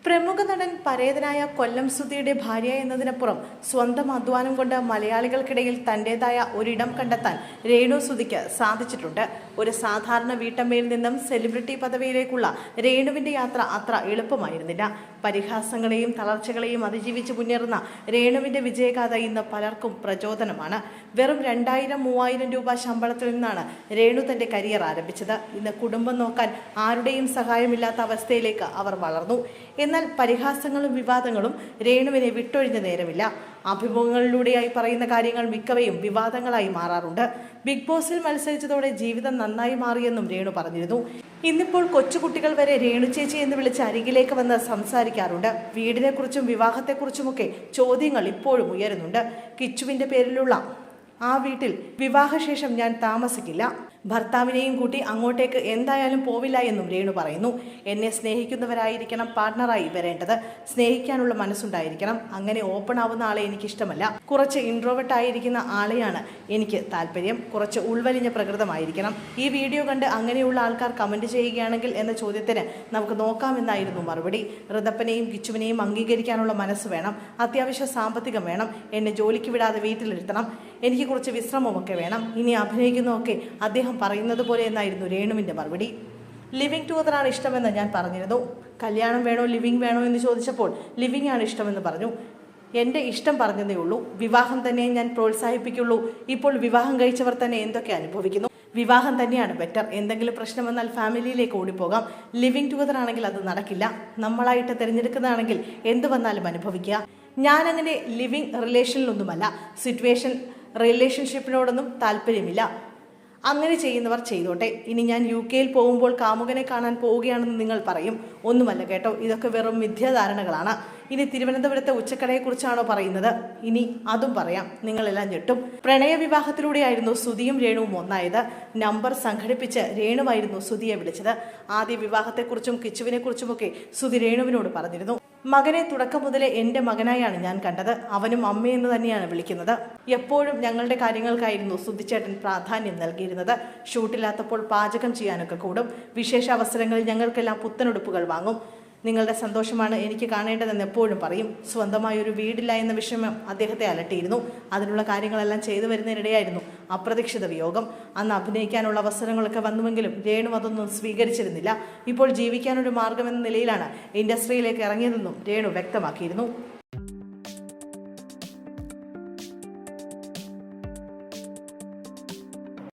പ്രമുഖ നടൻ പരേതനായ കൊല്ലം സുധിയുടെ ഭാര്യ എന്നതിനപ്പുറം സ്വന്തം അധ്വാനം കൊണ്ട് മലയാളികൾക്കിടയിൽ തന്റേതായ ഒരിടം കണ്ടെത്താൻ രേണു സുധിക്ക് സാധിച്ചിട്ടുണ്ട്. ഒരു സാധാരണ വീട്ടമ്മയിൽ നിന്നും സെലിബ്രിറ്റി പദവിയിലേക്കുള്ള രേണുവിന്റെ യാത്ര അത്ര എളുപ്പമായിരുന്നില്ല. പരിഹാസങ്ങളെയും തളർച്ചകളെയും അതിജീവിച്ച് മുന്നേറുന്ന രേണുവിന്റെ വിജയഗാഥ ഇന്ന് പലർക്കും പ്രചോദനമാണ്. വെറും 2000-3000 രൂപ ശമ്പളത്തിൽ നിന്നാണ് രേണു തന്റെ കരിയർ ആരംഭിച്ചത്. ഇന്ന് കുടുംബം നോക്കാൻ ആരുടെയും സഹായമില്ലാത്ത അവസ്ഥയിലേക്ക് അവർ വളർന്നു. എന്നാൽ പരിഹാസങ്ങളും വിവാദങ്ങളും രേണുവിനെ വിട്ടൊഴിഞ്ഞ നേരമില്ല. അഭിമുഖങ്ങളിലൂടെയായി പറയുന്ന കാര്യങ്ങൾ മിക്കവയും വിവാദങ്ങളായി മാറാറുണ്ട്. ബിഗ് ബോസിൽ മത്സരിച്ചതോടെ ജീവിതം നന്നായി മാറിയെന്നും രേണു പറഞ്ഞിരുന്നു. ഇന്നിപ്പോൾ കൊച്ചുകുട്ടികൾ വരെ രേണു ചേച്ചി എന്ന് വിളിച്ച് അരികിലേക്ക് വന്ന് സംസാരിക്കാറുണ്ട്. വീടിനെക്കുറിച്ചും വിവാഹത്തെക്കുറിച്ചുമൊക്കെ ചോദ്യങ്ങൾ ഇപ്പോഴും ഉയരുന്നുണ്ട്. കിച്ചുവിന്റെ പേരിലുള്ള ആ വീട്ടിൽ വിവാഹശേഷം ഞാൻ താമസിക്കില്ല, ഭർത്താവിനെയും കൂട്ടി അങ്ങോട്ടേക്ക് എന്തായാലും പോവില്ല എന്നും രേണു പറയുന്നു. എന്നെ സ്നേഹിക്കുന്നവരായിരിക്കണം പാർട്ണറായി വരേണ്ടത്. സ്നേഹിക്കാനുള്ള മനസ്സുണ്ടായിരിക്കണം. അങ്ങനെ ഓപ്പൺ ആവുന്ന ആളെ എനിക്കിഷ്ടമല്ല. കുറച്ച് ഇൻട്രോവേർട്ട് ആയിരിക്കുന്ന ആളെയാണ് എനിക്ക് താല്പര്യം. കുറച്ച് ഉൾവലിഞ്ഞ പ്രകൃതമായിരിക്കണം. ഈ വീഡിയോ കണ്ട് അങ്ങനെയുള്ള ആൾക്കാർ കമന്റ് ചെയ്യുകയാണെങ്കിൽ എന്ന ചോദ്യത്തിന് നമുക്ക് നോക്കാമെന്നായിരുന്നു മറുപടി. ഋതപ്പനെയും കിച്ചുവിനെയും അംഗീകരിക്കാനുള്ള മനസ്സ് വേണം. അത്യാവശ്യം സാമ്പത്തികം വേണം. എന്നെ ജോലിക്ക് വിടാതെ വീട്ടിലിരുത്തണം. എനിക്ക് കുറച്ച് വിശ്രമമൊക്കെ വേണം. ഇനി അഭിനയിക്കുന്നതൊക്കെ അദ്ദേഹം പറയുന്നത് പോലെ എന്നായിരുന്നു രേണുവിന്റെ മറുപടി. ലിവിങ് ടുഗദറാണ് ഇഷ്ടമെന്ന് ഞാൻ പറഞ്ഞിരുന്നു. കല്യാണം വേണോ ലിവിങ് വേണോ എന്ന് ചോദിച്ചപ്പോൾ ലിവിങ് ആണ് ഇഷ്ടമെന്ന് പറഞ്ഞു. എൻ്റെ ഇഷ്ടം പറഞ്ഞതേ ഉള്ളൂ. വിവാഹം തന്നെ ഞാൻ പ്രോത്സാഹിപ്പിക്കുള്ളൂ. ഇപ്പോൾ വിവാഹം കഴിച്ചവർ തന്നെ എന്തൊക്കെ അനുഭവിക്കുന്നു. വിവാഹം തന്നെയാണ് ബെറ്റർ. എന്തെങ്കിലും പ്രശ്നം വന്നാൽ ഫാമിലിയിലേക്ക് ഓടിപ്പോകാം. ലിവിങ് ടുഗദർ ആണെങ്കിൽ അത് നടക്കില്ല. നമ്മളായിട്ട് തിരഞ്ഞെടുക്കുന്നതാണെങ്കിൽ എന്ത് വന്നാലും അനുഭവിക്കുക. ഞാനങ്ങനെ ലിവിങ് റിലേഷനിലൊന്നുമല്ല. സിറ്റുവേഷൻ റിലേഷൻഷിപ്പിനോടൊന്നും താല്പര്യമില്ല. അങ്ങനെ ചെയ്യുന്നവർ ചെയ്തോട്ടെ. ഇനി ഞാൻ UK പോകുമ്പോൾ കാമുകനെ കാണാൻ പോവുകയാണെന്ന് നിങ്ങൾ പറയും. ഒന്നുമല്ല കേട്ടോ, ഇതൊക്കെ വെറും മിഥ്യാധാരണകളാണ്. ഇനി തിരുവനന്തപുരത്തെ ഉച്ചക്കടയെക്കുറിച്ചാണോ പറയുന്നത്? ഇനി അതും പറയാം. നിങ്ങളെല്ലാം ഞെട്ടും. പ്രണയവിവാഹത്തിലൂടെയായിരുന്നു സുധിയും രേണുവും ഒന്നായത്. നമ്പർ സംഘടിപ്പിച്ച് രേണുവായിരുന്നു സുധിയെ വിളിച്ചത്. ആദ്യ വിവാഹത്തെക്കുറിച്ചും കിച്ചുവിനെക്കുറിച്ചുമൊക്കെ സുധി രേണുവിനോട് പറഞ്ഞിരുന്നു. മകനെ തുടക്കം മുതലേ എൻ്റെ മകനായാണ് ഞാൻ കണ്ടത്. അവനും അമ്മയെന്ന് തന്നെയാണ് വിളിക്കുന്നത്. എപ്പോഴും ഞങ്ങളുടെ കാര്യങ്ങൾക്കായിരുന്നു സുധിച്ചേട്ടൻ പ്രാധാന്യം നൽകിയിരുന്നത്. ഷൂട്ടില്ലാത്തപ്പോൾ പാചകം ചെയ്യാനൊക്കെ കൂടും. വിശേഷ അവസരങ്ങളിൽ ഞങ്ങൾക്കെല്ലാം പുത്തനുടുപ്പുകൾ വാങ്ങും. നിങ്ങളുടെ സന്തോഷമാണ് എനിക്ക് കാണേണ്ടതെന്ന് എപ്പോഴും പറയും. സ്വന്തമായൊരു വീടില്ല എന്ന വിഷമം അദ്ദേഹത്തെ അലട്ടിയിരുന്നു. അതിനുള്ള കാര്യങ്ങളെല്ലാം ചെയ്തു വരുന്നതിനിടെയായിരുന്നു അപ്രതീക്ഷിത വിയോഗം. അന്ന് അഭിനയിക്കാനുള്ള അവസരങ്ങളൊക്കെ വന്നുവെങ്കിലും രേണു അതൊന്നും സ്വീകരിച്ചിരുന്നില്ല. ഇപ്പോൾ ജീവിക്കാനൊരു മാർഗമെന്ന നിലയിലാണ് ഇൻഡസ്ട്രിയിലേക്ക് ഇറങ്ങിയതെന്നും രേണു വ്യക്തമാക്കിയിരുന്നു.